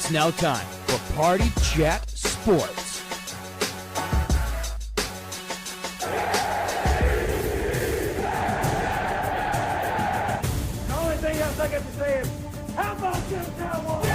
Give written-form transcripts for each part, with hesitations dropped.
It's now time for Party Chat Sports. The only thing else I got to say is, how about them Cowboys?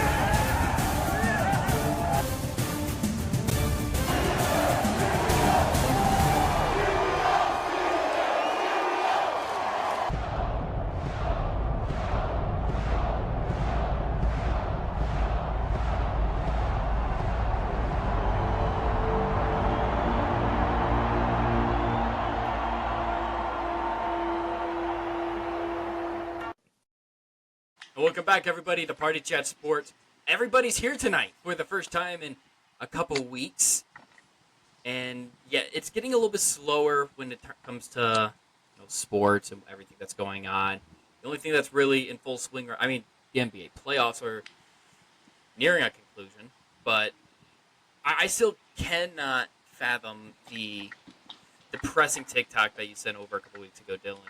Welcome back, everybody, to Party Chat Sports. Everybody's here tonight for the first time in a couple weeks. And, yeah, it's getting a little bit slower when it comes to sports and everything that's going on. The only thing that's really in full swing, the NBA playoffs are nearing a conclusion. But I still cannot fathom the depressing TikTok that you sent over a couple weeks ago, Dillon.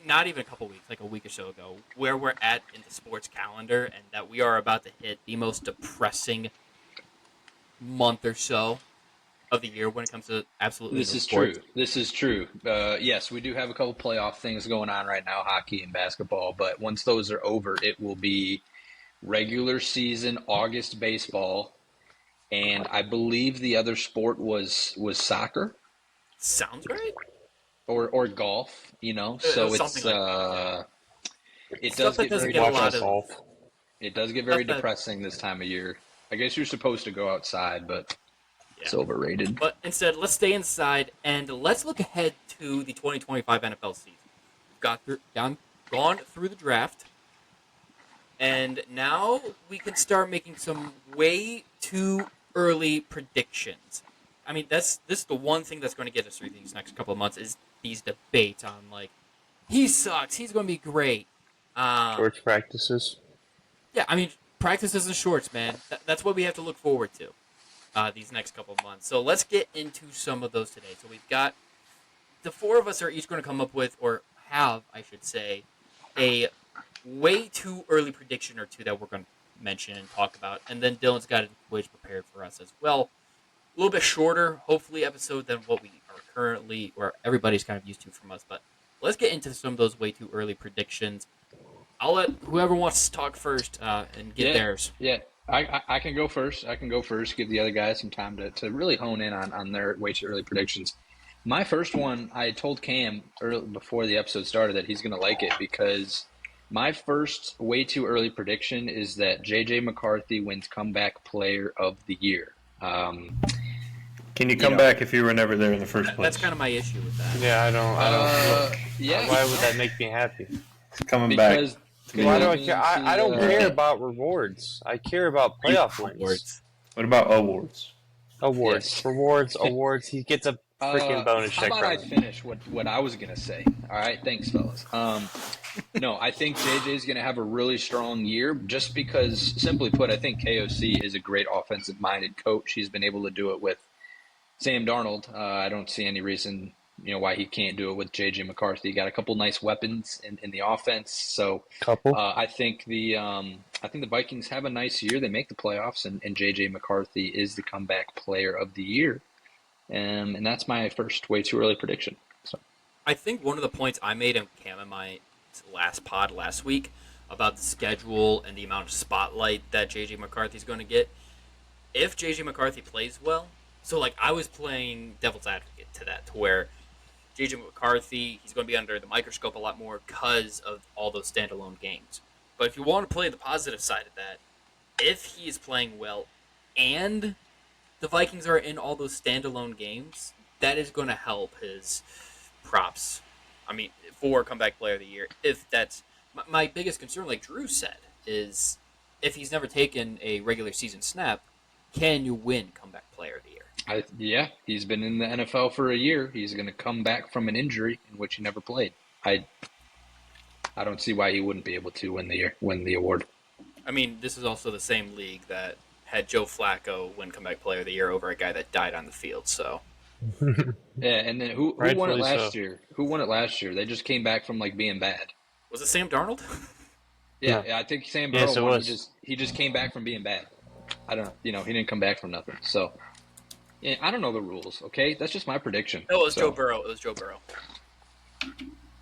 Not even a couple weeks, like a week or so ago, where we're at in the sports calendar and that we are about to hit the most depressing month or so of the year when it comes to absolutely sports. This is true. Yes, we do have a couple playoff things going on right now, hockey and basketball, but once those are over, it will be regular season August baseball, and I believe the other sport was soccer. Sounds right. Or golf, so it's like that, it does get very It does get very Stuff that- depressing this time of year. I guess you're supposed to go outside, but it's overrated. But instead, let's stay inside and let's look ahead to the 2025 NFL season. We've gone through the draft, and now we can start making some way too early predictions. I mean, this is the one thing that's going to get us through these next couple of months is these debates on, like, he sucks, he's going to be great. Shorts practices. Yeah, I mean, practices and shorts, man. That's what we have to look forward to these next couple of months. So let's get into some of those today. So we've got the four of us are each going to come up with, or have, I should say, a way too early prediction or two that we're going to mention and talk about. And then Dylan's got a quiz prepared for us as well. A little bit shorter, hopefully, episode than what we are currently, or everybody's kind of used to from us. But let's get into some of those way too early predictions. I'll let whoever wants to talk first and get theirs. Yeah, I can go first. Give the other guys some time to really hone in on their way too early predictions. My first one, I told Cam before the episode started that he's going to like it because my first way too early prediction is that J.J. McCarthy wins Comeback Player of the Year. Can you come back if you were never there in the first place? That's kind of my issue with that. Yeah, I don't. Yeah. Why would that make me happy? Coming back. Why do I care? I don't care about rewards. I care about playoff wins. What about awards? Awards. Yes. Awards. He gets a freaking bonus check. How about I finish what I was going to say? All right, thanks, fellas. No, I think JJ's going to have a really strong year just because, simply put, I think KOC is a great offensive-minded coach. He's been able to do it with Sam Darnold. I don't see any reason, why he can't do it with J.J. McCarthy. Got a couple nice weapons in the offense. So I think the Vikings have a nice year. They make the playoffs, and J.J. McCarthy is the comeback player of the year. And that's my first way too early prediction. So I think one of the points I made in Cam and my last pod last week about the schedule and the amount of spotlight that J.J. McCarthy is going to get, if J.J. McCarthy plays well, so like I was playing devil's advocate to that, to where J.J. McCarthy, he's going to be under the microscope a lot more because of all those standalone games. But if you want to play the positive side of that, if he is playing well and the Vikings are in all those standalone games, that is going to help his props. For comeback player of the year. If that's my biggest concern, like Drew said, is if he's never taken a regular season snap, can you win comeback player of the year? He's been in the NFL for a year. He's going to come back from an injury in which he never played. I don't see why he wouldn't be able to win the award. I mean, this is also the same league that had Joe Flacco win comeback player of the year over a guy that died on the field. So Yeah, and then who won it last year? Who won it last year? They just came back from being bad. Was it Sam Darnold? Yeah, I think Sam Darnold. He just came back from being bad. I don't, he didn't come back from nothing. So, yeah, I don't know the rules. Okay, that's just my prediction. No, it was So- Joe Burrow. It was Joe Burrow.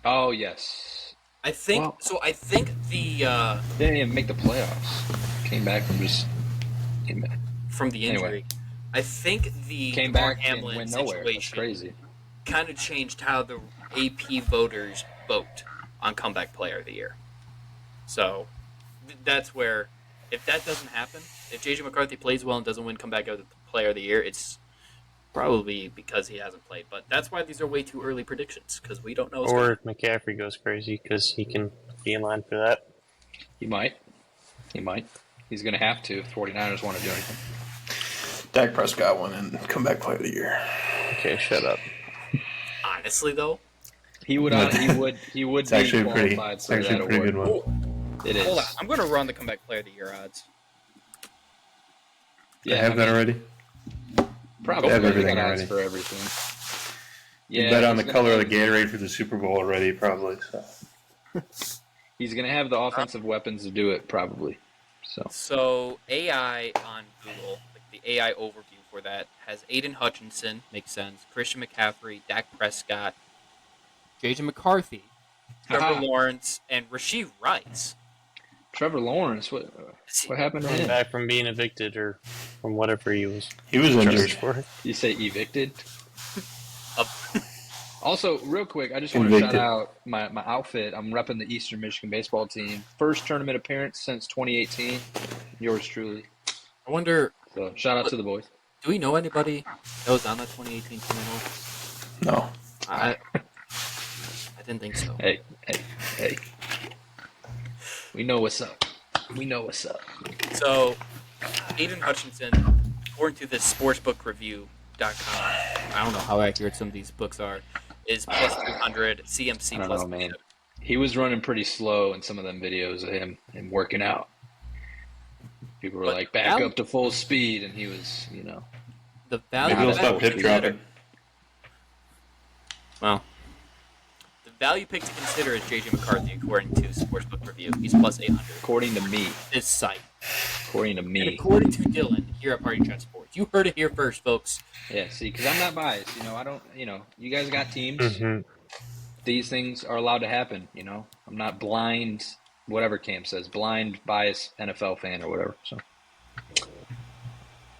Oh yes. I think Well- so. I think the Didn't even make the playoffs. Came back. from the injury. Anyway. I think the Came Damar back and Hamlin went nowhere. That's situation crazy. kind of changed how the AP voters vote on comeback player of the year. So that's where, if that doesn't happen, if JJ McCarthy plays well and doesn't win comeback player of the year, it's probably because he hasn't played. But that's why these are way too early predictions, because we don't know. Or if McCaffrey goes crazy, because he can be in line for that. He might. He's going to have to if 49ers want to do anything. Dak Prescott won and comeback player of the year. Okay, shut up. Honestly, though, He would. He would. It's be actually a pretty qualified for that pretty award. good one. It is. hold on. I'm going to run the comeback player of the year odds. I have that already. Probably. I have everything Got odds already. for everything. You bet on the he's color of gonna- the Gatorade for the Super Bowl already, probably. So. He's going to have the offensive weapons to do it, probably. So AI on Google, like the AI overview for that, has Aiden Hutchinson, makes sense, Christian McCaffrey, Dak Prescott, JJ McCarthy, Trevor Aha. Lawrence, and Rashee Rice. Trevor Lawrence, what happened to Coming him? back from being evicted or from whatever he was He was charged injured. for. You say evicted? Up. Also, real quick, I just want to shout Convicted. out my outfit. I'm repping the Eastern Michigan baseball team. First tournament appearance since 2018. Yours truly. I wonder, So shout out to the boys. do we know anybody that was on that 2018 team at all? No. I didn't think so. Hey. We know what's up. So, Aiden Hutchinson, according to this sportsbookreview.com, I don't know how accurate some of these books are, is plus 300, CMC I don't plus know, man. 300. He was running pretty slow in some of them videos of him working out. People were But like, back Al- up to full speed, and he was, The value Maybe he'll pick stop hip dropping. Well, the value pick to consider is JJ McCarthy, according to Sportsbook Review. He's plus 800. according to me. This site. According to And me. according to Dillon here at Party Chat Sports. You heard it here first, folks. Yeah, see, because I'm not biased. I don't, you guys got teams. Mm-hmm. These things are allowed to happen, I'm not blind, whatever Cam says, blind, biased NFL fan or whatever. So,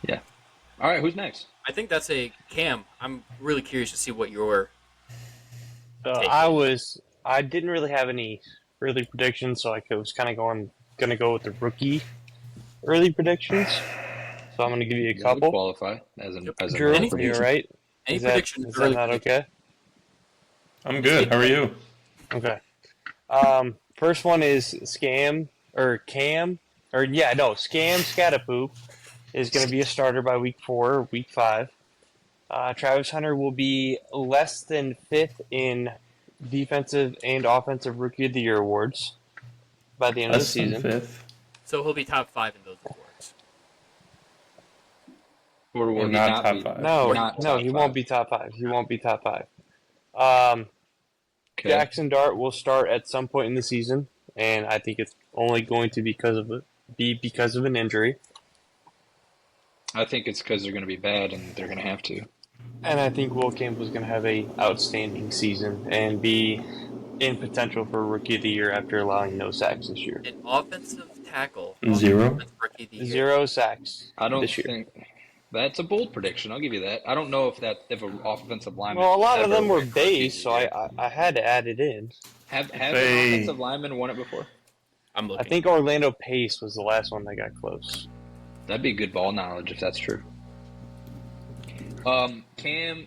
yeah. All right, who's next? I think that's a Cam. I'm really curious to see what your So take. I didn't really have any early predictions, so I was kind of gonna go with the rookie early predictions. So I'm gonna give you a That would couple. qualify as a Drew, Any you're right. any Is that, prediction. is that not okay? I'm good. How are you? Okay. First one is Scam Scatapoo is going to be a starter by week 4 or week 5. Travis Hunter will be less than 5th in defensive and offensive rookie of the year awards by the end of the Less than season. fifth. So he'll be top 5 in those awards. Or will Or he not not top be? five. No, Not no, top he 5. won't be top 5. He won't be top 5. Okay. Jackson Dart will start at some point in the season, and I think it's only going to be because of an injury. I think it's because they're going to be bad and they're going to have to. And I think Will Campbell's going to have a outstanding season and be in potential for Rookie of the Year after allowing no sacks this year. An offensive tackle. Zero? Offensive rookie of the year. 0 sacks I don't this year. think that's a bold prediction. I'll give you that. I don't know if an offensive lineman. Well, a lot of ever them were went Rookie of the base, so Year. I had to add it in. Have They- an offensive lineman won it before? I'm I looking. think Orlando Pace was the last one that got close. That'd be good ball knowledge if that's true. Cam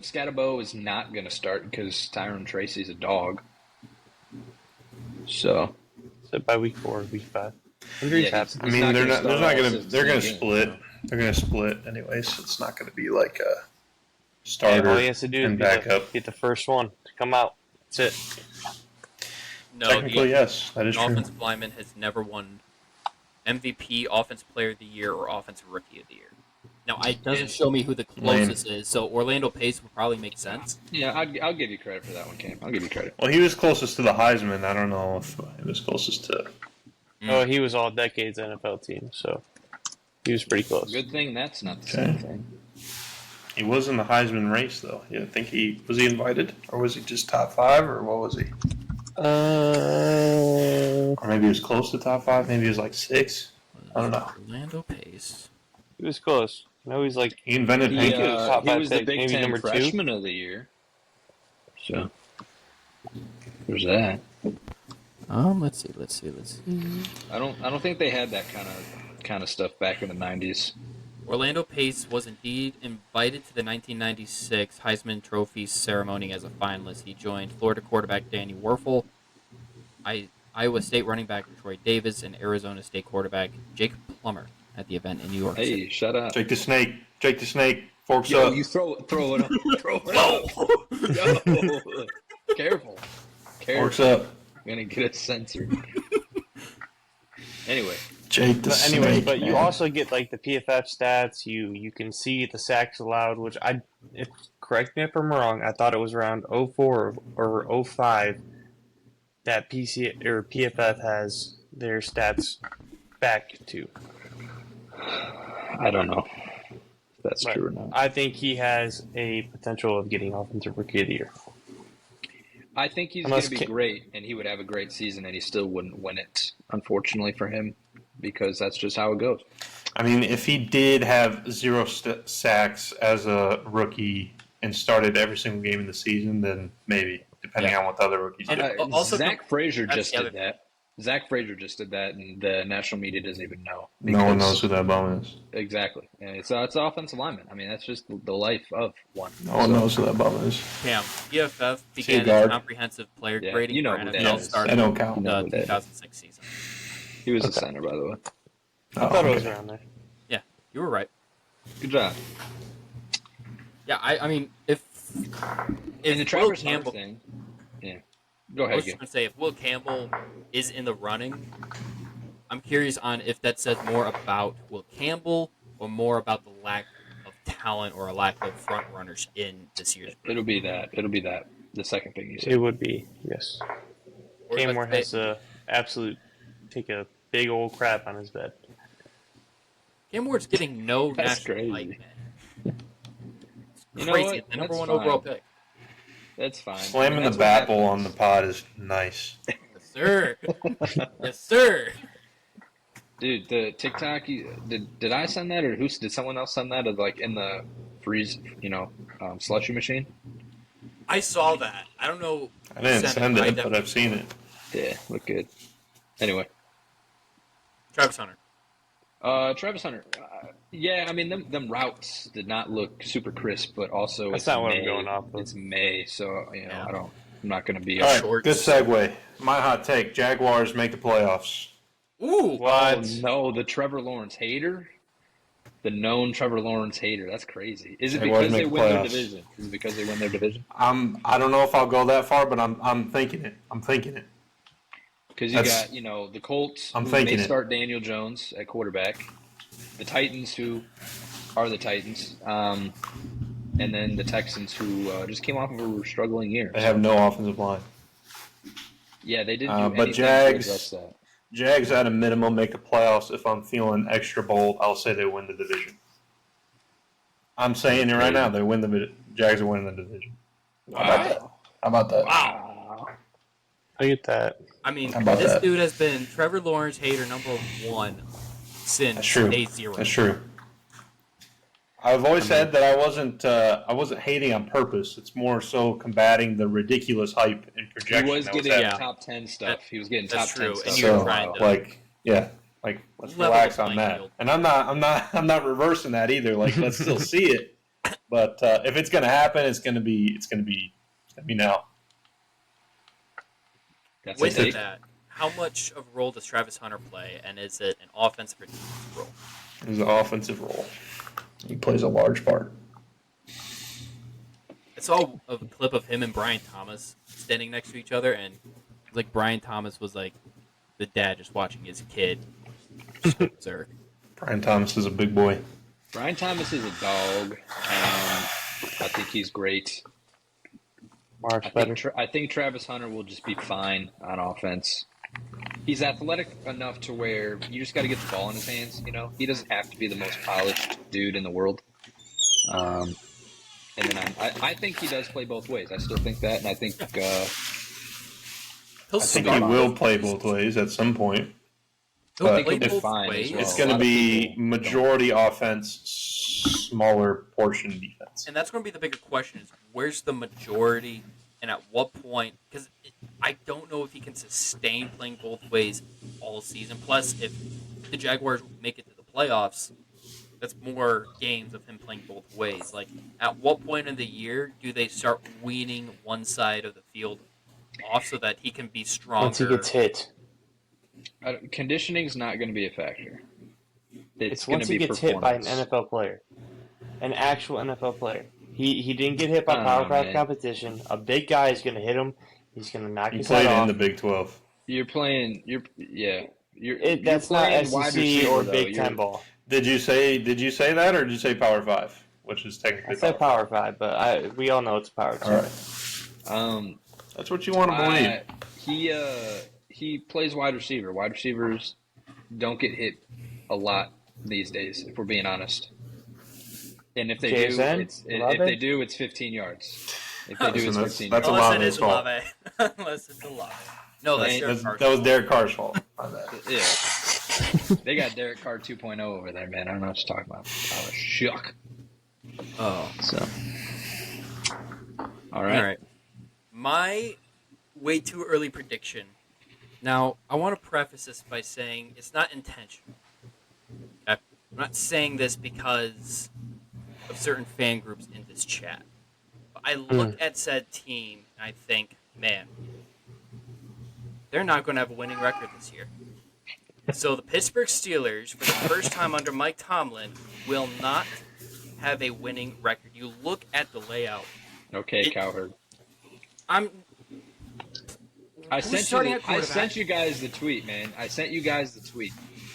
Scatabo is not going to start because Tyron Tracy's a dog. So, So by week 4 or week 5. Injuries Yeah, happen. I He's mean, not they're gonna not. They're start not all gonna. They're gonna 16 split. games. They're gonna split anyway, so it's not gonna be like a And starter all he has to do is and be backup. get the first one to come out. That's it. No, Technically, yes, that is an true. offensive lineman has never won MVP, Offensive Player of the Year, or Offensive Rookie of the Year. Now, it doesn't show me who the closest is, so Orlando Pace would probably make sense. yeah, I'll give you credit for that one, Cam. I'll give you credit. Well, he was closest to the Heisman. I don't know if he was closest to. Oh, he was all decades NFL team, so He was pretty close. Good thing that's not the same thing. He was in the Heisman race, though. Yeah, I think was he invited, or was he just top 5, or what was he? Or maybe he was close to top 5. Maybe he was like 6. I don't know. Orlando Pace. He was close. No, he's like He invented He, pancakes. top he five was the pick, Big maybe Ten number 2. Freshman of the Year. So there's that. Let's see. I don't think they had that kind of stuff back in the 90s. Orlando Pace was indeed invited to the 1996 Heisman Trophy ceremony as a finalist. He joined Florida quarterback Danny Werfel, Iowa State running back Troy Davis, and Arizona State quarterback Jake Plummer at the event in New York City. Hey, shut up. Jake the Snake. Forks Yo, up. you throw it up. Throw it up. Yo. Careful. Forks up. I'm going to get it censored. Anyway. Jake the Anyway, Snake. but you man. also get like the PFF stats. You can see the sacks allowed, which correct me if I'm wrong. I thought it was around 04 or 05 that PFF has their stats back to. I don't know if that's But true or not. I think he has a potential of getting Offensive Rookie of the Year. I think he's going to be great, and he would have a great season, and he still wouldn't win it, unfortunately for him, because that's just how it goes. I mean, if he did have 0 sacks as a rookie and started every single game in the season, then maybe, depending on what the other rookies do. Also, Zach Frazier that's just the did other- that. Zach Frazier just did that, and the national media doesn't even know. No one because- knows who that bum is. Exactly. And it's an offensive lineman. I mean, that's just the life of one. No one knows who that bum is. Cam, PFF Is he a began guard? its comprehensive player Yeah, grading you know for who NFL that is. starting That don't count. You know who the that is. 2006 season. He was a center, by the way. I thought it was around there. Yeah, you were right. Good job. Yeah, I mean, if And the Will Travis Hunter Campbell, thing. Yeah. Go I ahead, was just Gil. going to say, if Will Campbell is in the running, I'm curious on if that says more about Will Campbell or more about the lack of talent or a lack of front runners in this year's group. It'll be that. The second thing you said. It would be, yes. Or Cam let's Ward say- has to take a big old crap on his bed. Cam Ward's getting no That's national crazy. light, man. You know Crazy. what? The number That's one fine. overall pick. That's fine. Slamming That's the what bat ball on happens. the pod is nice. Yes, sir. Yes, sir. Dude, the TikTok. Did I send that, or did someone else send that? Of like in the freeze, slushy machine. I saw that. I don't know. I didn't send I it, but I've seen it. Yeah, look good. Anyway, Travis Hunter. Travis Hunter. Yeah, I mean them routes did not look super crisp, but also That's it's not what I'm May. going off of. It's May, so Yeah. I'm not going to be. All right, Shorts. good segue. My hot take: Jaguars make the playoffs. Ooh. What? Oh no, the Trevor Lawrence hater, the known Trevor Lawrence hater. That's crazy. Is it Jaguars because they make win their playoffs. division? Is it because they win their division? I don't know if I'll go that far, but I'm thinking it. I'm thinking it. Because you That's- got the Colts. I'm who thinking may it. start Daniel Jones at quarterback. The Titans, who are the Titans, and then the Texans, who just came off of a struggling year. They have no offensive line. Yeah, they didn't do But anything to Jags- address that. Jags at a minimum make the playoffs. If I'm feeling extra bold, I'll say they win the division. I'm saying it right now. They win the Jags are winning the division. How about that? Wow. I get that. I mean, How about this that? dude has been Trevor Lawrence hater number 1 since That's true. day 0. That's true. I've always said that I wasn't hating on purpose. It's more so combating the ridiculous hype and He projection. was that getting happening. top 10 stuff. That- He was getting that's top 10 true, stuff. and you're for a trying while. to- Let's Level relax the on playing that. field. And I'm not reversing that either. Like, let's still see it. But if it's gonna happen, it's gonna be now. That's With a take. that, how much of a role does Travis Hunter play, and is it an offensive or defensive role? It's an offensive role. He plays a large part. I saw a clip of him and Brian Thomas standing next to each other, and like Brian Thomas was like the dad just watching his kid just go berserk. Brian Thomas is a big boy. Brian Thomas is a dog. I think he's great. Mark's I better. think Travis Hunter will just be fine on offense. he's athletic enough to where you just got to get the ball in his hands. He doesn't have to be the most polished dude in the world. And then I think he does play both ways. I still think that, and I think he will play both ways at some point. He'll But play if both fine as ways. well. it's A going lot to of be people majority offense, smaller portion defense. And that's going to be the bigger question: is where's the majority, and at what point? Because I don't know if he can sustain playing both ways all season. Plus, if the Jaguars make it to the playoffs, that's more games of him playing both ways. Like, at what point in the year do they start weaning one side of the field off so that he can be stronger? Once he gets hit. Conditioning is not going to be a factor. It's going once to he be gets hit by an performance. NFL player. An actual NFL player. He didn't get hit by Power 5 man. competition. A big guy is going to hit him. He's going to knock He his played head in off. the Big 12. You're playing. That's not playing wide SEC receiver, or though. Big Ten ball. Did you say that, or did you say Power 5, which is I technically said Power Power 5, but we all know it's Power 2. All right. That's what you want to believe. He plays wide receiver. Wide receivers don't get hit a lot these days, if we're being honest. And if they JSN? do, it's 15 yards. If they do, it's Listen, 15 that's yards. a lot Unless of it his is fault. Olave. Unless it's Olave. No, that's Derek Carr. That was Derek Carr's fault. My bad. Yeah. They got Derek Carr 2.0 over there, man. I don't know what you're talking about. I was shook. Oh. So. All right. My way too early prediction. Now, I want to preface this by saying it's not intentional. Okay? I'm not saying this because of certain fan groups in this chat. But I look at said team and I think, man, they're not going to have a winning record this year. So the Pittsburgh Steelers, for the first time under Mike Tomlin, will not have a winning record. You look at the layout. Okay, Cowherd. I Who's sent you guys the tweet, man. I sent you guys the tweet.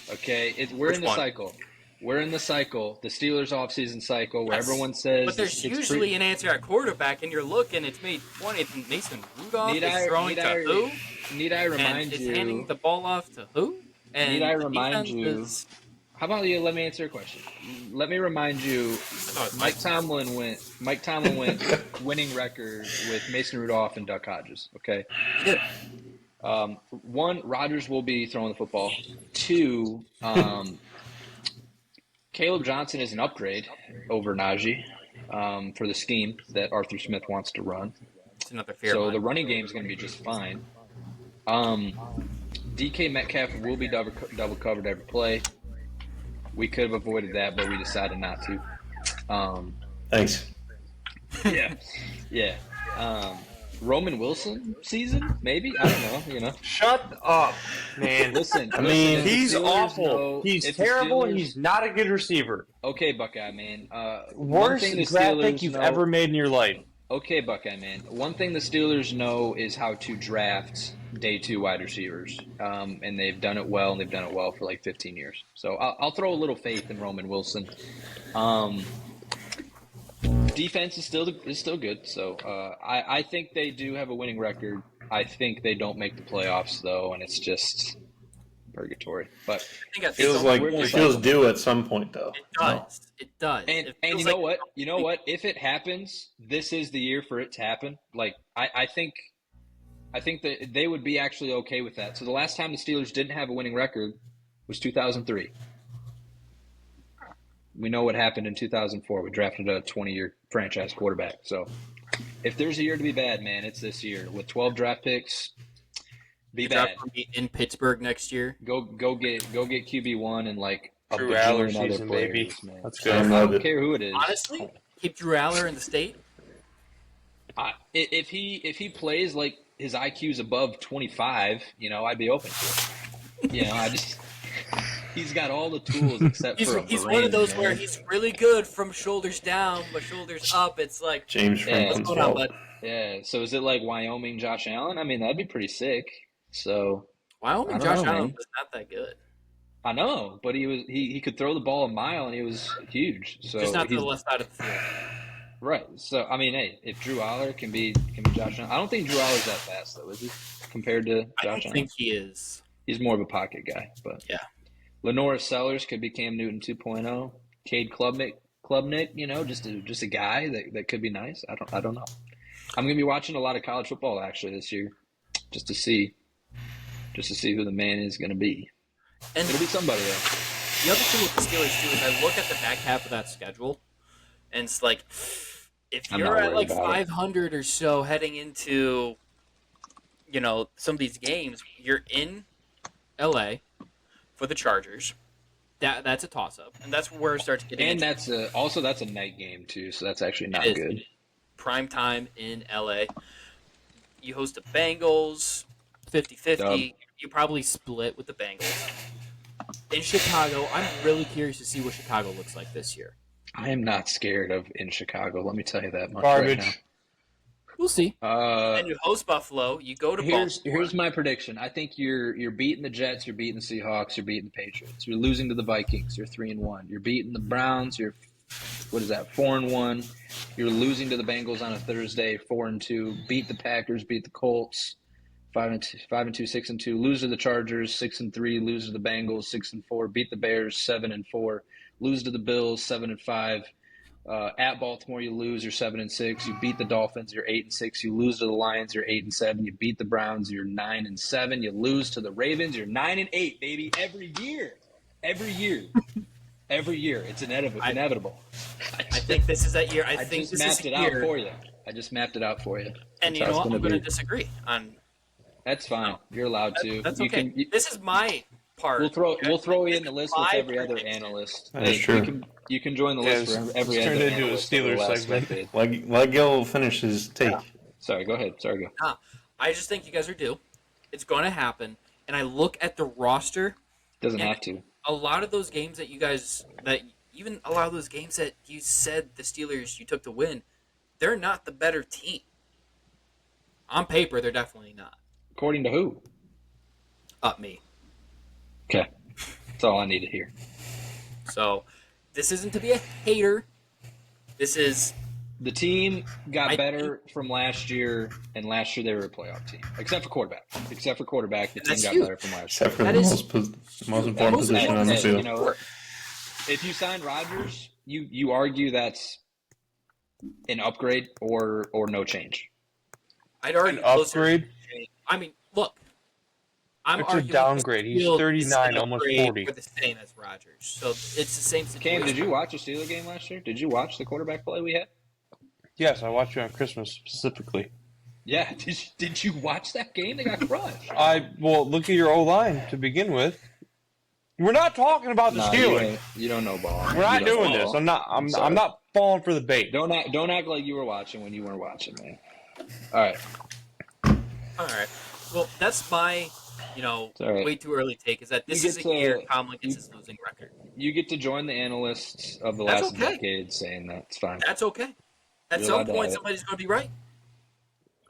Okay, we're Which in the one? cycle. We're in the cycle, the Steelers offseason cycle, where everyone says. But there's usually an answer at quarterback, and you're looking. It's May 20th, and Mason Rudolph is throwing to who? Need I remind and you? is handing the ball off to who? And Need I the remind defense you? is- How about you? Let me answer a question. Let me remind you. Mike Tomlin went winning record with Mason Rudolph and Duck Hodges. Okay. He did. One, Rodgers will be throwing the football. Two, Caleb Johnson is an upgrade over Najee for the scheme that Arthur Smith wants to run. It's another fair So line. the running game is going to be just fine. DK Metcalf will be double covered every play. We could have avoided that, but we decided not to. Thanks. Yeah. Roman Wilson season, maybe? I don't know, Shut up, man. Listen, I mean, if the He's Steelers awful. know- He's if the terrible, and Steelers- he's not a good receiver. Okay, Buckeye, man. One Worst thing the draft pick Steelers you've know- ever made in your life. Okay, Buckeye, man. One thing the Steelers know is how to draft day two wide receivers, and they've done it well, and they've done it well for like 15 years. So I'll throw a little faith in Roman Wilson. Defense is still good, so I think they do have a winning record. I think they don't make the playoffs though, and it's just purgatory. But I think at Feels some like point- it feels due at some point, though. It does. It does. and It and feels you know like- what? You know what? If it happens, this is the year for it to happen. Like I think that they would be actually okay with that. So the last time the Steelers didn't have a winning record was 2003. We know what happened in 2004. We drafted a 20-year franchise quarterback. So if there's a year to be bad, man, it's this year. With 12 draft picks, be The bad. draft will be in Pittsburgh next year. Go get QB1 and like a Drew Aller bajillion other season, players, baby. man. Let's go. I don't care who it is. Honestly, keep Drew Aller in the state. If he plays like his IQ's above 25, I'd be open to it. He's got all the tools except He's for a one brain, of those man. where he's really good from shoulders down, but shoulders up. It's like, James Yeah. what's Franklin's going on, fault. bud? Yeah. So is it like Wyoming Josh Allen? I mean, that'd be pretty sick. So Wyoming I don't Josh know, Allen man. was not that good. I know, but he could throw the ball a mile and he was huge. So Just not to he's the left side of the field. right. So I mean, hey, if Drew Aller can be Josh Allen, I don't think Drew Aller's that fast though, is he? Compared to I Josh don't Allen. think he is. He's more of a pocket guy, but Yeah. Lenora Sellers could be Cam Newton 2.0. Cade Klubnik, just a guy that could be nice. I don't know. I'm gonna be watching a lot of college football actually this year, just to see who the man is gonna be. And It'll be somebody though. the other thing with the Steelers, too, is I look at the back half of that schedule, and it's like, if I'm you're not at worried like about it. 500 or so heading into, some of these games, you're in LA for the Chargers. That's a toss-up, and that's where it starts getting And into that's a night game too, so that's actually not It is. good. prime time in LA. You host the Bengals, 50-50. Dub. You probably split with the Bengals. In Chicago, I'm really curious to see what Chicago looks like this year. I am not scared of in Chicago. Let me tell you that much Garbage. right We'll see. now. And you host Buffalo. You go to Here's Baltimore. my prediction. I think you're beating the Jets. You're beating the Seahawks. You're beating the Patriots. You're losing to the Vikings. You're 3-1. You're beating the Browns. You're 4-1. You're losing to the Bengals on a Thursday, 4-2. Beat the Packers. Beat the Colts, 5-2, 6-2. Lose to the Chargers, 6-3. Lose to the Bengals, 6-4. Beat the Bears, 7-4. Lose to the Bills, 7-5. At Baltimore, you lose, you're 7-6. You beat the Dolphins, you're 8-6. You lose to the Lions, you're 8-7. You beat the Browns, you're 9-7. You lose to the Ravens, you're 9-8, baby. Every year, it's inevitable. I think this is that year. I think just this mapped is it a out year. for you. I just mapped it out for you. And That's you how know it's what? I'm gonna going to be. disagree on. That's fine. You're allowed to. That's You okay. can- This is my part. We'll throw you in the list with My every other prediction. analyst. That's You true. You can join the list for every it's other turned into a analyst over the Steelers last segment. decade. Let Gil finish his take. Sorry, go ahead. Sorry, go. I just think you guys are due. It's going to happen. And I look at the roster. Doesn't And- have to. A lot of those games that even a lot of those games that you said the Steelers you took to win, they're not the better team. On paper, they're definitely not. According to who? Me. Okay. That's all I need to hear. So, this isn't to be a hater. This is The team got I better from last year, and last year they were a playoff team. Except for quarterback. The team That's got huge. better from last Except for That the is- most important most position on the important field. You know, if you sign Rodgers, you argue that's an upgrade or no change. I'd argue An closer- upgrade? I mean, look. I'm It's a arguing downgrade. He's Fields 39, is an almost upgrade 40. for the same as Rodgers. So it's the same situation. Cam, did you watch the Steelers game last year? Did you watch the quarterback play we had? Yes, I watched you on Christmas specifically. Yeah. Did you watch that game? They got crushed. Well, look at your O-line to begin with. We're not talking about the Nah, Steelers. you don't know ball. We're not You don't doing know this. ball. I'm sorry. not falling for the bait. Don't act like you were watching when you weren't watching, man. All right. All right. Well, that's my, all right. way too early take is that this You is a get to- year Tomlin gets his losing record. You get to join the analysts of the That's last okay. decade saying that. It's fine. That's okay. At You're some allowed to point, have it. somebody's going to be right.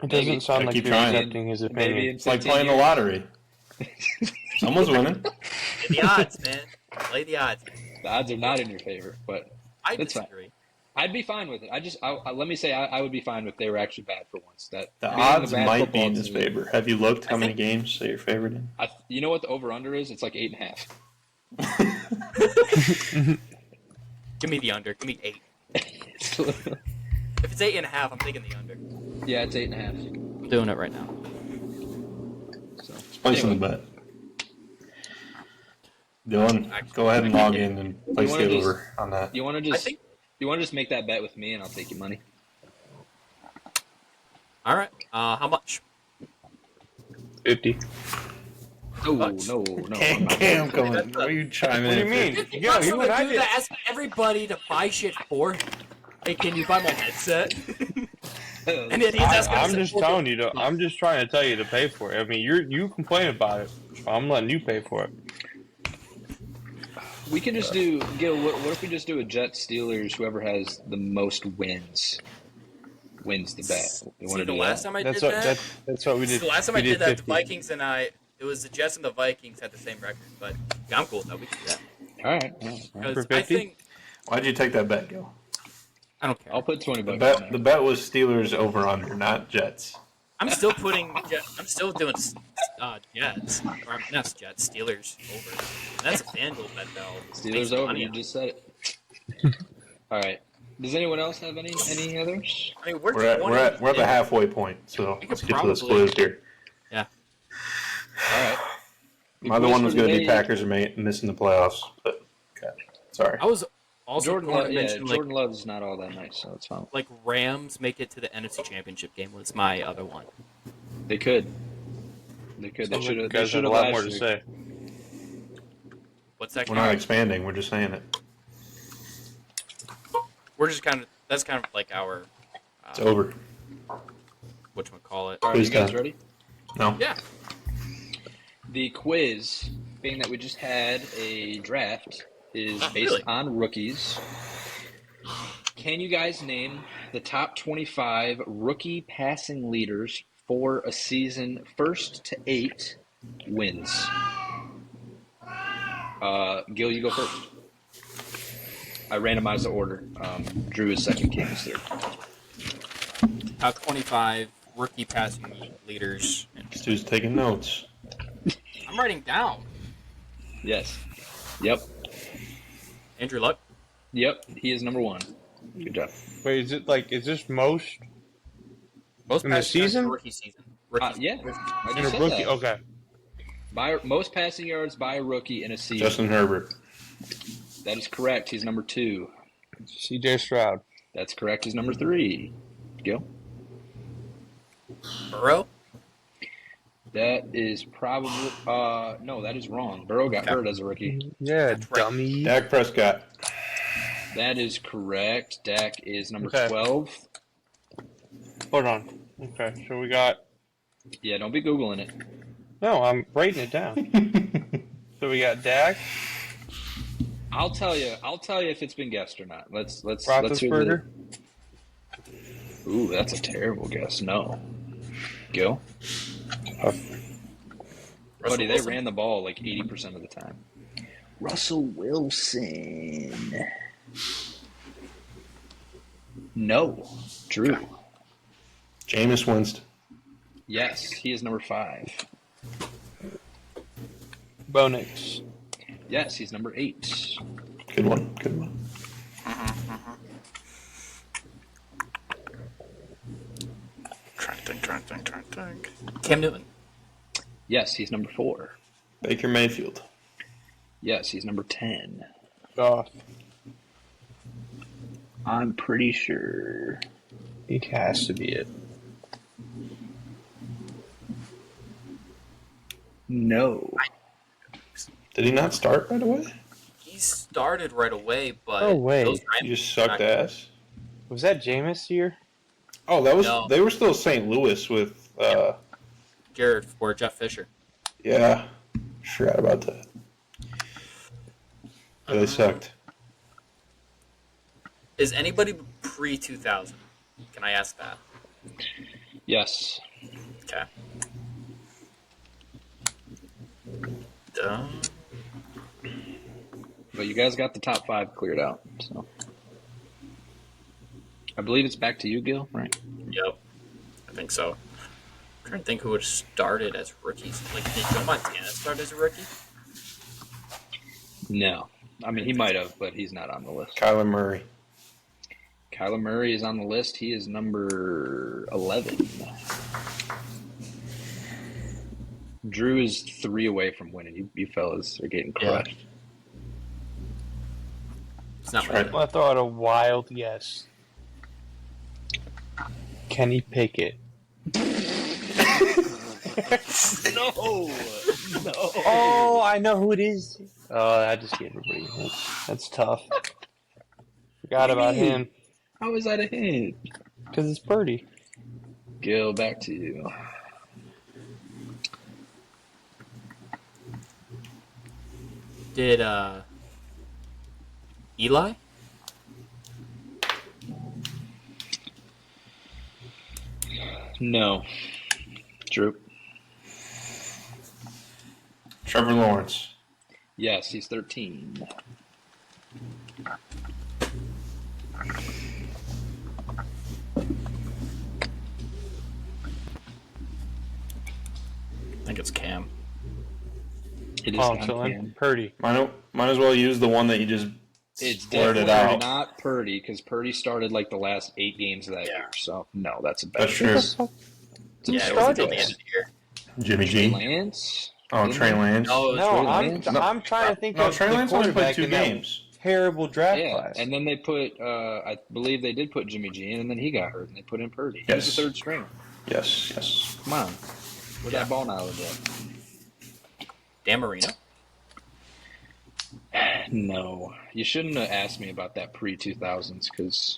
It doesn't Maybe. sound Gotta like keep you're trying. accepting his Maybe opinion. It's like 15 playing the years. lottery. Someone's winning. Play the odds, man. Play the odds. The odds are not in your favor, but I That's fine. disagree. I'd be fine with it. Let me say I would be fine if they were actually bad for once. That The being odds bad might be football in his team- favor. Have you looked how I many think- games that you're favored in? You know what the over under is? It's like 8.5. Give me the under. Give me 8. If it's 8.5, I'm taking the under. Yeah, it's 8.5. I'm doing it right now. So Let's place anyway. the bet. Dylan, go ahead and log in and place wanna the just- over on that. you want to I just think. make that bet with me, and I'll take your money. All right. How much? 50. No, Bucks. no. Cam, come on. What are you chiming What do you in? mean? $50 Yeah, from you the and I dude did. that asked everybody to buy shit for. Hey, can you buy my headset? And then he's asking us I'm to- just telling you. I'm just trying to tell you to pay for it. I mean, you complain about it. I'm letting you pay for it. We can just do, Gil, what if we just do a Jets Steelers, whoever has the most wins the bet. You See, want to the do last that? time I That's did what that, that's what we did. the last time we I did that, 50. the Vikings and it was the Jets and the Vikings had the same record. But yeah, I'm cool with that. We can do that. All right. Because For I 50? think Why'd you take that bet, Gil? I don't care. I'll put $20 The on bet, there. the bet was Steelers over under, not Jets. I'm still putting. I'm still doing Jets, or not Jets, Steelers over. And that's a FanDuel bet though. Steelers Makes over. money You on just said it. All right. Does anyone else have any others? I mean, we're We're at the halfway point, so We let's could get to this probably- quiz here. Yeah. All right. My other one was going to be today- Packers are missing the playoffs, but okay, sorry. I was also Jordan going Love, to mention Jordan Love's not all that nice, so it's fine. like Rams make it to the NFC Championship game was my other one. They could. They could. They Sounds like should you have. guys have a lot more to say. What's that? We're not expanding. We're just saying it. We're just kind of. That's kind of like our. It's over. Whatchamacallit. All right, Quiz you guys time. ready? No. Yeah. The quiz, being that we just had a draft, is based Really? on rookies. Can you guys name the top 25 rookie passing leaders for a season 1st to 8 wins? Gil, you go first. I randomized the order. Drew is second, King is third. Top 25 rookie passing leaders. Stu's taking notes. I'm writing down. Yes. Yep. Andrew Luck. Yep. He is number 1. Good job. Wait, is this most Most In the passing yards season? Rookie season. Rookie Yeah. I in a just said rookie? that. Okay. Most passing yards by a rookie in a season. Justin Herbert. That is correct. He's number 2. C.J. Stroud. That's correct. He's number 3. Go. Burrow. That is probably no, that is wrong. Burrow got hurt as a rookie. Yeah, right. dummy. Dak Prescott. That is correct. Dak is number Okay. 12. Hold on. Okay, so we got. Yeah, don't be googling it. No, I'm writing it down. So we got Dak, I'll tell you if it's been guessed or not. Let's hear Roethlisberger. the. Ooh, that's a terrible guess. No. Go. Buddy, they ran the ball like 80% of the time. Russell Wilson. No. Drew. Jameis Winston. Yes, he is number 5. Bo Nix. Yes, he's number 8. Good one. Good one. Trying to think. Cam Newton. Yes, he's number 4. Baker Mayfield. Yes, he's number 10. Goff. I'm pretty sure. He has to be it. No. Did he not start right away? He started right away, but No way. those He Rams just sucked ass. Was that Jameis here? Oh, that was No. they were still St. Louis with Jared or Jeff Fisher. yeah. Forgot about that. Yeah, they sucked. Is anybody pre 2000? Can I ask that? Yes. Okay. Duh. But you guys got the top 5 cleared out. So I believe it's back to you, Gil, right? Yep. I think so. I'm trying to think who would have started as rookies. Like, did Joe Montana start as a rookie? No. I mean, he might have, but he's not on the list. Kyler Murray. Kyler Murray is on the list. He is number 11. Drew is 3 away from winning. You fellas are getting crushed. It's not Right. right. Well, I throw out a wild guess. Kenny Pickett. No. Oh, I know who it is. Oh, I just gave everybody. That's tough. Forgot about him How is that a hint? because it's Purdy. Gil, back to you. Did Eli? No. Drew. Trevor Lawrence. Yes, he's 13. think it's Cam. It is Oh, not chilling. Cam. Purdy. Might as well use the one that you just It's blurted definitely out. not Purdy because Purdy started like the last 8 games of that Yeah. year. So no, that's a bad That's true. guess. It's a Yeah, it was strong until the guess. end of the year. Jimmy Trey G. Lance. Oh, Trey Lance. No, it was No, Trey I'm Lance. I'm trying to think No, of Trey the Lance only played quarterback 2 in that games. terrible draft Yeah, class. and then they put, I believe they did put Jimmy G in, and then he got hurt, and they put in Purdy. He was Yes. the third stringer. Yes. Come on. Where'd that ball knowledge at? Dan Marino. No. You shouldn't have asked me about that pre-2000s, because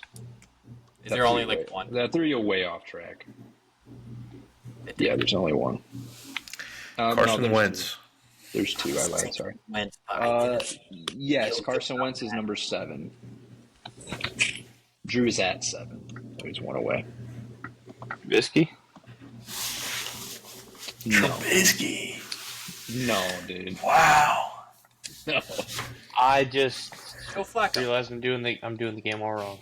Is there only like one? that threw you way off track. Yeah, there's only one. Carson there's Wentz. two. There's 2, I lied, sorry. Wentz. Yes, Carson Wentz is number 7. Drew's at 7. So he's 1 away. Trubisky. No. Trubisky. No, dude. Wow. No. I just Joe Flacco. realized I'm doing the game all wrong.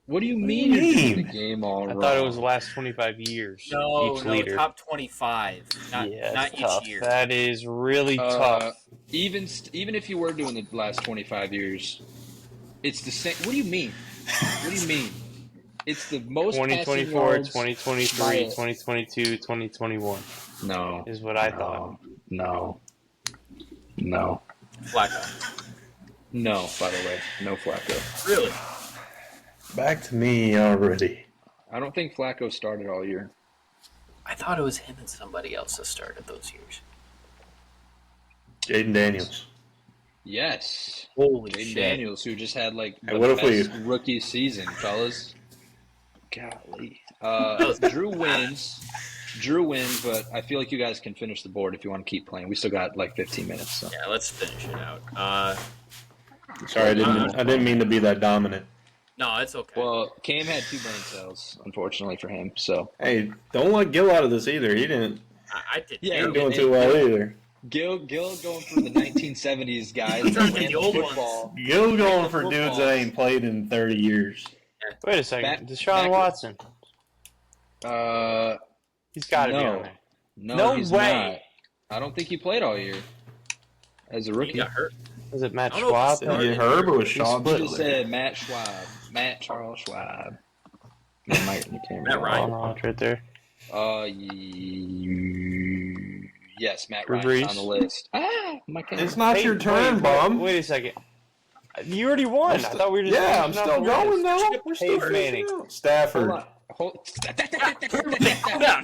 What do you mean you're doing the game all I wrong? thought it was the last 25 years. No, each no, leader. top 25. Not Yeah, not it's each tough. year. That is really tough. Even if you were doing the last 25 years, it's the same. What do you mean? What do you mean? It's the most 2024, passing yards 2023, by- 2022, 2021 No. is what I thought. No. Flacco. No, by the way. No Flacco. Really? Back to me already. I don't think Flacco started all year. I thought it was him and somebody else that started those years. Jaden Daniels. Yes. Holy Jaden shit. Daniels, who just had like the what if we- best rookie season, fellas. Golly. Drew wins. But I feel like you guys can finish the board if you want to keep playing. We still got like 15 minutes. So. Yeah, let's finish it out. Sorry, I didn't mean to be that dominant. No, it's okay. Well, Cam had 2 brain cells, unfortunately for him. So Hey, don't let Gil out of this either. He didn't I did. Yeah, ain't terrible. doing too well either. Gil going for the 1970s guys Trying that to get ran the old football. Gil going the for dudes football. that ain't played in 30 years. Wait a second. Back- Deshaun back- Watson. He's got to be No. on there. No, No he's way. not. I don't think he played all year as a He rookie. got hurt. Was it Matt I don't know if Schwab? he Did you started. Herb or was He Sean just Butler? said Matt Schwab. Matt Charles Schwab. No, you can't Matt remember. Ryan. Oh, no, it's right there. Yes, Matt Drew Ryan's Brees. on the list. My camera. It's not your turn, Bum. Wait a second. You already won. I thought we were just Yeah, I'm finishing still off the going list. now. We're still Peyton Manning. finishing out. Stafford. Hold on. Calm down.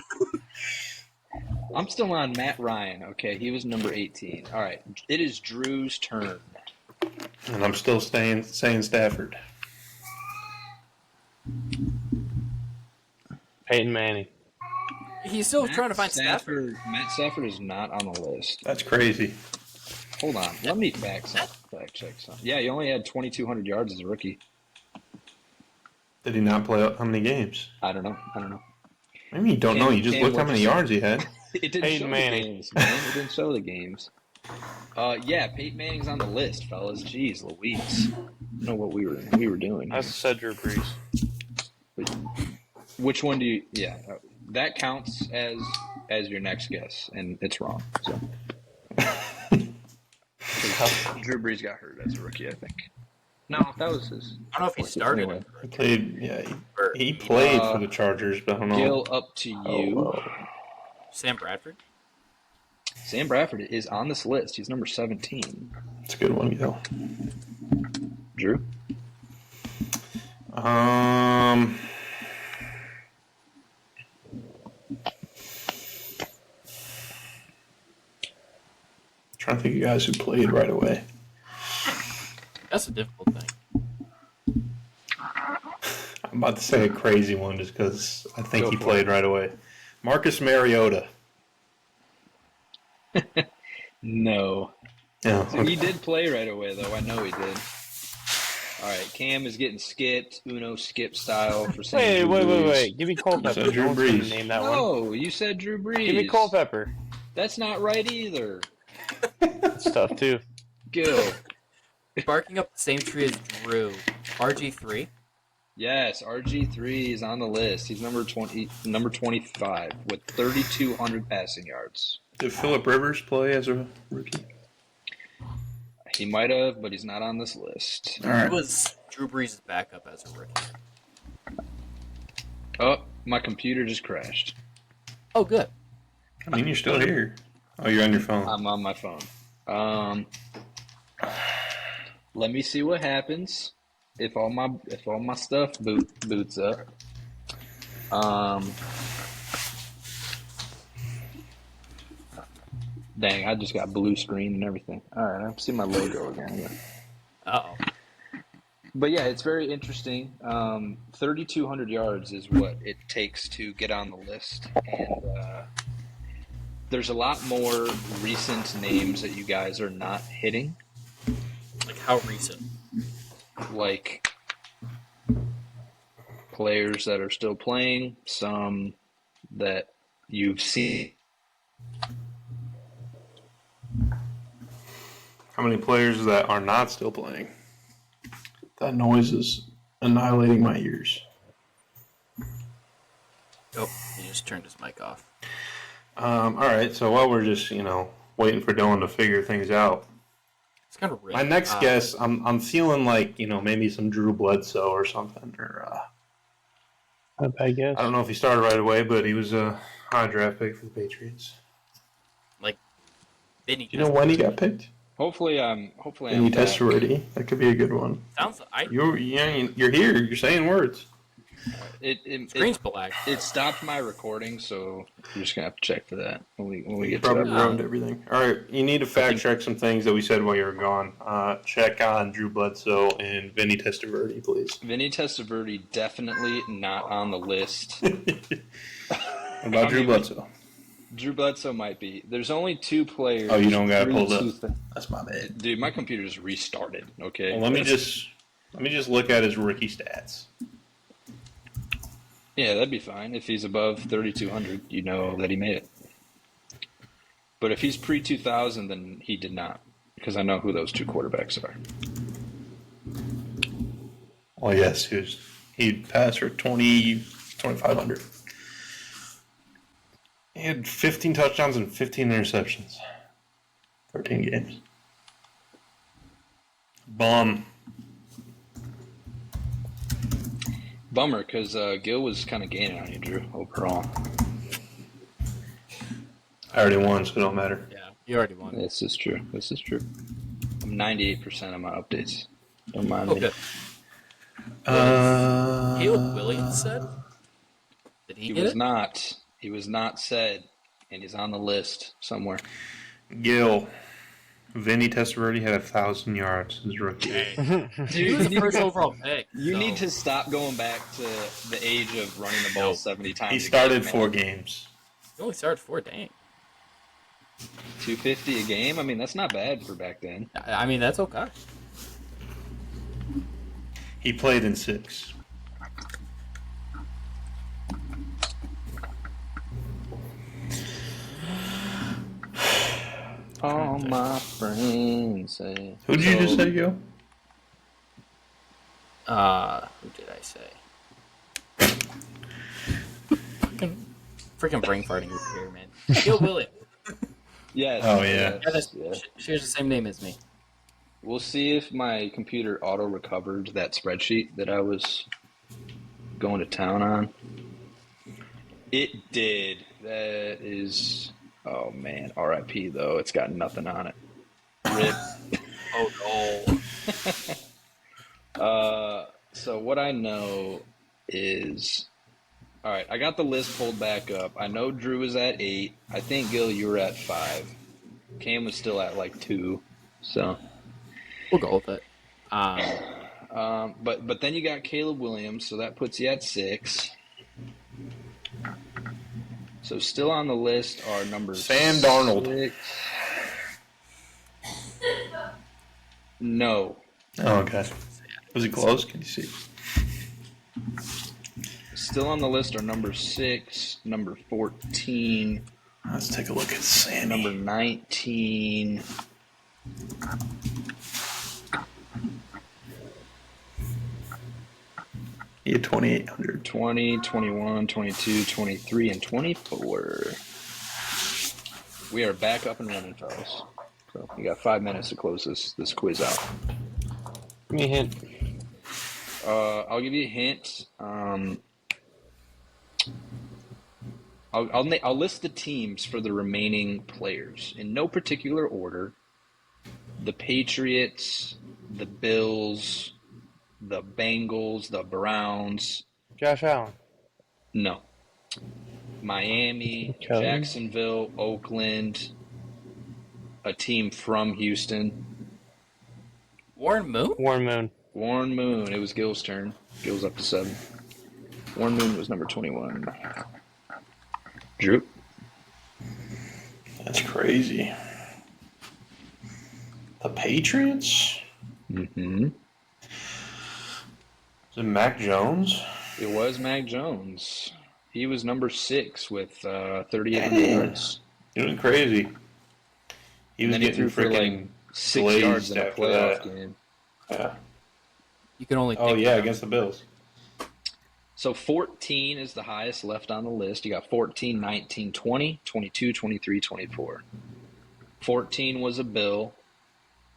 I'm still on Matt Ryan. Okay, he was number 18. All right, it is Drew's turn. And I'm still saying Stafford. Peyton Manning. He's still trying to find Stafford. Matt Stafford is not on the list. That's crazy. Hold on, let me fact check something. Yeah, he only had 2,200 yards as a rookie. Did he not play how many games? I don't know. I mean, you don't know. You just Cam, looked how what'd many you say? yards he had. It didn't Peyton show Manning. the games, man. It didn't show the games. Yeah, Peyton Manning's on the list, fellas. Jeez Louise. I don't know what we were doing. I said Drew Brees. Which one do you? Yeah, that counts as your next guess, and it's wrong. So Drew Brees got hurt as a rookie, I think. No, that was his. I don't know if he started. Anyway. He played. Yeah, Or he played for the Chargers, but I don't know. Gil, up to you. Sam Bradford. Sam Bradford is on this list. He's number 17. It's a good one, Gil. Drew. Trying to think of guys who played right away. That's a difficult thing. I'm about to say a crazy one just because I think Go he for played right away. Marcus Mariota. No. Yeah. He did play right away, though. I know he did. All right, Cam is getting skipped, Uno skip style for saying Drew Brees. Wait. Give me Culpepper. said Drew No one's gonna Brees. name that one. No, you said Drew Brees. Give me Culpepper. That's not right either. That's tough, too. Gil. Barking up the same tree as Drew. RG3. Yes, RG3 is on the list. He's number 25 with 3,200 passing yards. Did Phillip Rivers play as a rookie? He might have, but he's not on this list. All He right. was Drew Brees' backup as a rookie. Oh, my computer just crashed. Oh, good. I mean, you're still here. Oh, you're on your phone. I'm on my phone. Let me see what happens if all my stuff boots up. Dang, I just got blue screen and everything. All right, I see my logo again. Uh-oh. But yeah, it's very interesting. 3,200 yards is what it takes to get on the list, and there's a lot more recent names that you guys are not hitting. Like, how recent? Like players that are still playing, some that you've seen. How many players that are not still playing? That noise is annihilating my ears. Oh, he just turned his mic off. All right, so while we're just, waiting for Dillon to figure things out, It's kind of rich. my next guess, I'm feeling like, maybe some Drew Bledsoe or something. Or I guess. I don't know if he started right away, but he was a high draft pick for the Patriots. Like, Vinny. Do you know when he got picked? Hopefully I'm Vinny back. Testaverde. That could be a good one. Sounds You're here. You're saying words. Screen's black. It stopped my recording, so you're just gonna have to check for that when we get to Probably that. ruined everything. All right, you need to fact check some things that we said while you were gone. Check on Drew Bledsoe and Vinny Testaverde, please. Vinny Testaverde definitely not on the list. What about Drew Bledsoe? Drew Bledsoe might be. There's only two players. Oh, you don't got it pulled up. 3,200. That's my bad. Dude, my computer just restarted. Okay. Well, let me just look at his rookie stats. Yeah, that'd be fine. If he's above 3,200, you know that he made it. But if he's pre-2000, then he did not, because I know who those two quarterbacks are. Well, yes, he passed for 2,500. He had 15 touchdowns and 15 interceptions. 13 games. Bum. Bummer, because Gil was kind of gaining on you, Drew, overall. I already won, so it don't matter. Yeah, you already won. This is true. I'm 98% of my updates. Don't mind Oh, me. good. Caleb Williams said? Did he He get was it? not. He was not said, and he's on the list somewhere. Gil. Vinny Testaverde had 1,000 yards his rookie. He was the first overall pick. You so- need to stop going back to the age of running the ball 70 times. He a started game, 4 man. games. He only started 4, dang. 250 a game? I mean, that's not bad for back then. I mean, that's okay. He played in 6. All my friends say. Who did you just say, Gil? Who did I say? Freaking brain farting over here, man. Caleb Williams. Yes. Oh, yeah. She has the same name as me. We'll see if my computer auto-recovered that spreadsheet that I was going to town on. It did. That is... Oh, man. RIP, though. It's got nothing on it. RIP. Oh, no. So what I know is... All right, I got the list pulled back up. I know Drew was at 8. I think, Gil, you were at 5. Cam was still at, 2. So... We'll go with it. But then you got Caleb Williams, so that puts you at 6. So still on the list are numbers Sam Darnold. 6. No. Oh, okay. Was he close? Can you see? Still on the list are number 6, number 14, Let's take a look at Sammy. number 19. He get 2,800. 20, 21, 22, 23, and 24. We are back up and running, fellas. So we got 5 minutes to close this quiz out. Give me a hint. I'll give you a hint. I'll list the teams for the remaining players in no particular order. The Patriots, the Bills, the Bengals, the Browns. Josh Allen. No. Miami, Okay. Jacksonville, Oakland, a team from Houston. Warren Moon? Warren Moon. Warren Moon. It was Gil's turn. Gil's up to 7. Warren Moon was number 21. Drew? That's crazy. The Patriots? Mm-hmm. Is it Mac Jones? It was Mac Jones. He was number 6 with 3,800 yards. Doing crazy. He And was then he getting threw for like freaking 6 yards in a after playoff that. game. Yeah. You can only Oh, pick yeah, them. against the Bills. So 14 is the highest left on the list. You got 14, 19, 20, 22, 23, 24. 14 was a Bill.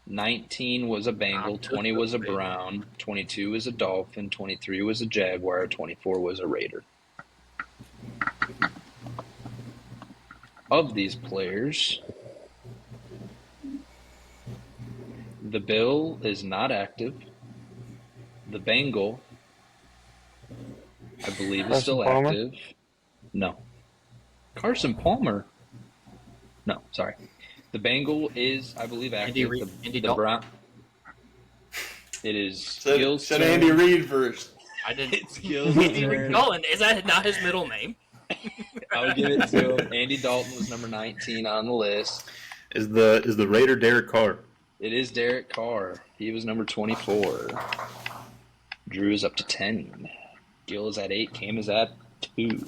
19 was a Bengal. 20 was a Brown. 22 was a Dolphin. 23 was a Jaguar. 24 was a Raider. Of these players, the Bill is not active. The Bengal, I believe, is Carson still Palmer? active. No. Carson Palmer? No, sorry. The Bengal is, I believe, active. Andy the Dalton? Brown. It is Said Gil's turn. Andy Reid first. I didn't. It's Gil's Andy turn. Dalton. Is that not his middle name? I'll give it to him. Andy Dalton was number 19 on the list. Is the Raider Derek Carr? It is Derek Carr. He was number 24. Drew is up to 10. Gil is at 8. Cam is at 2.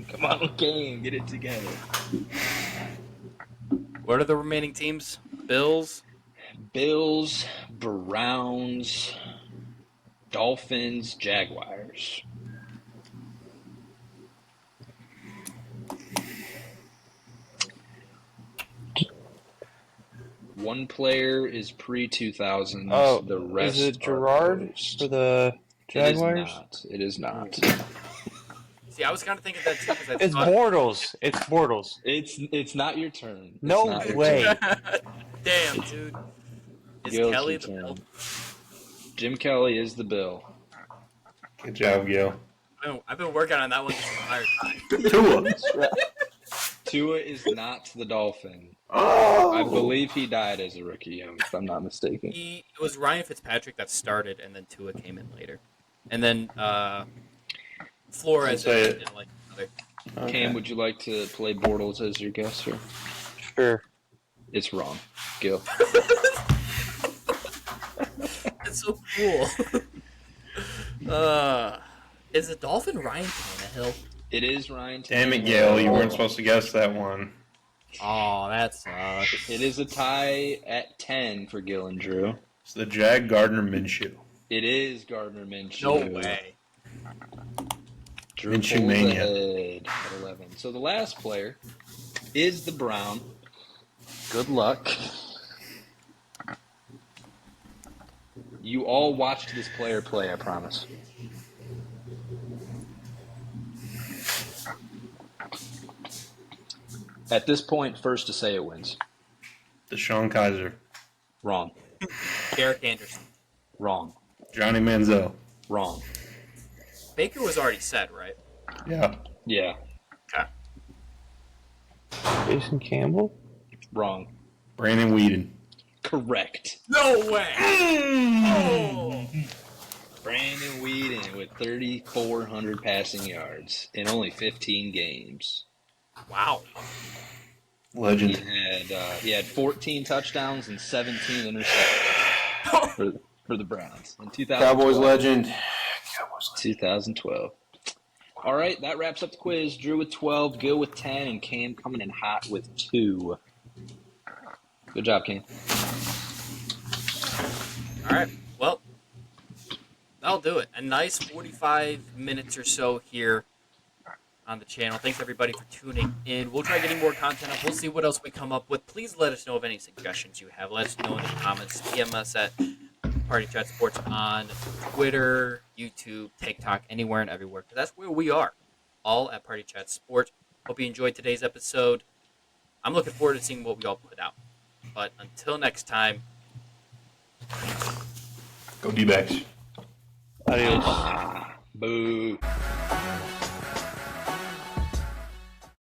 Come on, Cam. Get it together. What are the remaining teams? Bills? Bills, Browns, Dolphins, Jaguars. One player is pre-2000s. Oh, the rest is it are Gerard post. for the Jaguars? It is not. See, I was kind of thinking that too. 'Cause I It's thought- Bortles. It's Bortles. It's not your turn. It's No not your way. turn. Damn, dude. Is Gil's Kelly your the turn. Bill? Jim Kelly is the Bill. Good job, Gil. I've been working on that one this entire time. Tua. Tua is not the Dolphin. Oh. I believe he died as a rookie, if I'm not mistaken. It was Ryan Fitzpatrick that started, and then Tua came in later. And then Flores Say it. didn't like another. Okay. Cam, would you like to play Bortles as your guest here? Sure. It's wrong. Gil. That's so cool. Is the Dolphin Ryan Tannehill? It is Ryan Damn it, Tannehill. Gil. You weren't supposed to guess that one. Oh, that sucks. It is a tie at 10 for Gil and Drew. It's the Jag Gardner Minshew. It is Gardner Minshew. No way. Drew Minshew pulls mania. ahead at 11. So the last player is the Brown. Good luck. You all watched this player play, I promise. At this point, first to say it wins. Deshaun Kaiser. Wrong. Derek Anderson. Wrong. Johnny Manziel. Wrong. Baker was already said, right? Yeah. Yeah. Okay. Jason Campbell? Wrong. Brandon Whedon. Correct. No way. Oh. Brandon Whedon with 3,400 passing yards in only 15 games. Wow. Legend. He had 14 touchdowns and 17 interceptions for the Browns in 2012. Cowboys legend. 2012. All right, that wraps up the quiz. Drew with 12, Gil with 10, and Cam coming in hot with 2. Good job, Cam. All right. Well, I'll do it. A nice 45 minutes or so here on the channel. Thanks, everybody, for tuning in. We'll try getting more content up. We'll see what else we come up with. Please let us know of any suggestions you have. Let us know in the comments. PM us at Party Chat Sports on Twitter, YouTube, TikTok, anywhere and everywhere, because that's where we are, all at Party Chat Sports. Hope you enjoyed today's episode. I'm looking forward to seeing what we all put out. But until next time, Go D-backs. Adios. Boo.